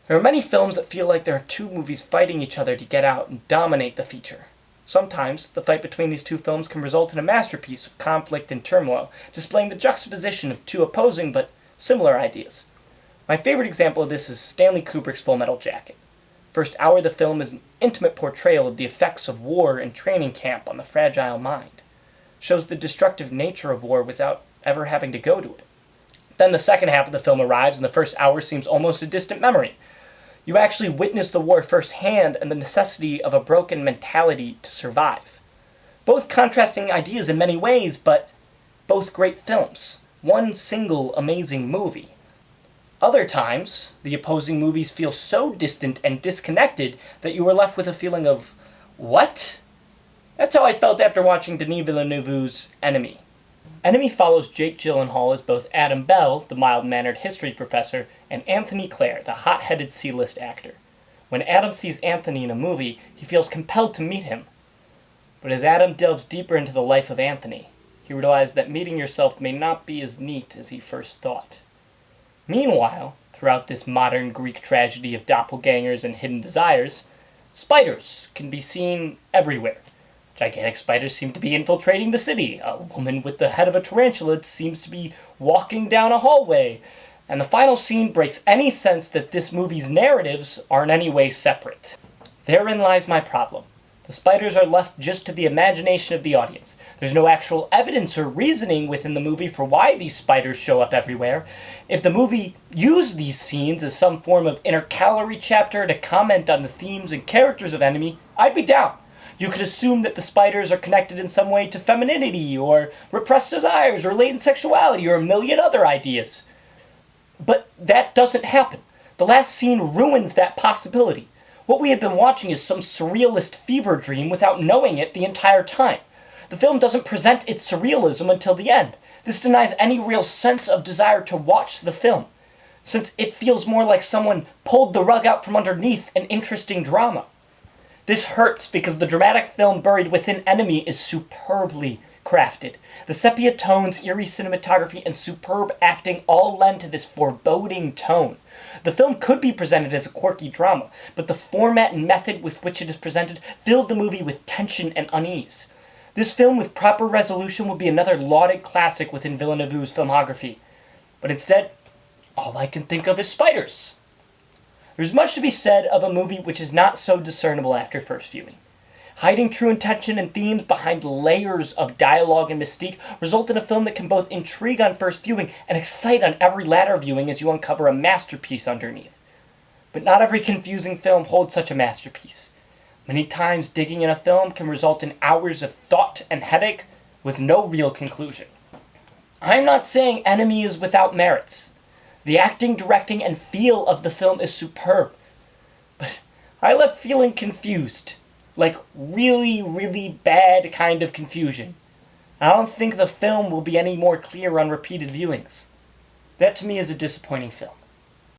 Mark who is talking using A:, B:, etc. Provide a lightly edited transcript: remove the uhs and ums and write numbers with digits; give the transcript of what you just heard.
A: There are many films that feel like there are two movies fighting each other to get out and dominate the feature. Sometimes, the fight between these two films can result in a masterpiece of conflict and turmoil, displaying the juxtaposition of two opposing but similar ideas. My favorite example of this is Stanley Kubrick's Full Metal Jacket. First hour of the film is an intimate portrayal of the effects of war and training camp on the fragile mind. It shows the destructive nature of war without ever having to go to it. Then the second half of the film arrives and the first hour seems almost a distant memory. You actually witness the war firsthand and the necessity of a broken mentality to survive. Both contrasting ideas in many ways, but both great films. One single amazing movie. Other times, the opposing movies feel so distant and disconnected that you are left with a feeling of, what? That's how I felt after watching Denis Villeneuve's Enemy. Enemy follows Jake Gyllenhaal as both Adam Bell, the mild-mannered history professor, and Anthony Clare, the hot-headed C-list actor. When Adam sees Anthony in a movie, he feels compelled to meet him. But as Adam delves deeper into the life of Anthony, he realizes that meeting yourself may not be as neat as he first thought. Meanwhile, throughout this modern Greek tragedy of doppelgangers and hidden desires, spiders can be seen everywhere. Gigantic spiders seem to be infiltrating the city. A woman with the head of a tarantula seems to be walking down a hallway. And the final scene breaks any sense that this movie's narratives are in any way separate. Therein lies my problem. The spiders are left just to the imagination of the audience. There's no actual evidence or reasoning within the movie for why these spiders show up everywhere. If the movie used these scenes as some form of intercalary chapter to comment on the themes and characters of Enemy, I'd be down. You could assume that the spiders are connected in some way to femininity, or repressed desires, or latent sexuality, or a million other ideas. But that doesn't happen. The last scene ruins that possibility. What we have been watching is some surrealist fever dream without knowing it the entire time. The film doesn't present its surrealism until the end. This denies any real sense of desire to watch the film, since it feels more like someone pulled the rug out from underneath an interesting drama. This hurts because the dramatic film buried within Enemy is superbly crafted. The sepia tones, eerie cinematography, and superb acting all lend to this foreboding tone. The film could be presented as a quirky drama, but the format and method with which it is presented filled the movie with tension and unease. This film with proper resolution would be another lauded classic within Villeneuve's filmography. But instead, all I can think of is spiders. There's much to be said of a movie which is not so discernible after first viewing. Hiding true intention and themes behind layers of dialogue and mystique result in a film that can both intrigue on first viewing and excite on every latter viewing as you uncover a masterpiece underneath. But not every confusing film holds such a masterpiece. Many times digging in a film can result in hours of thought and headache with no real conclusion. I'm not saying Enemy is without merits. The acting, directing, and feel of the film is superb. But I left feeling confused. Like really, really bad kind of confusion. I don't think the film will be any more clear on repeated viewings. That to me is a disappointing film.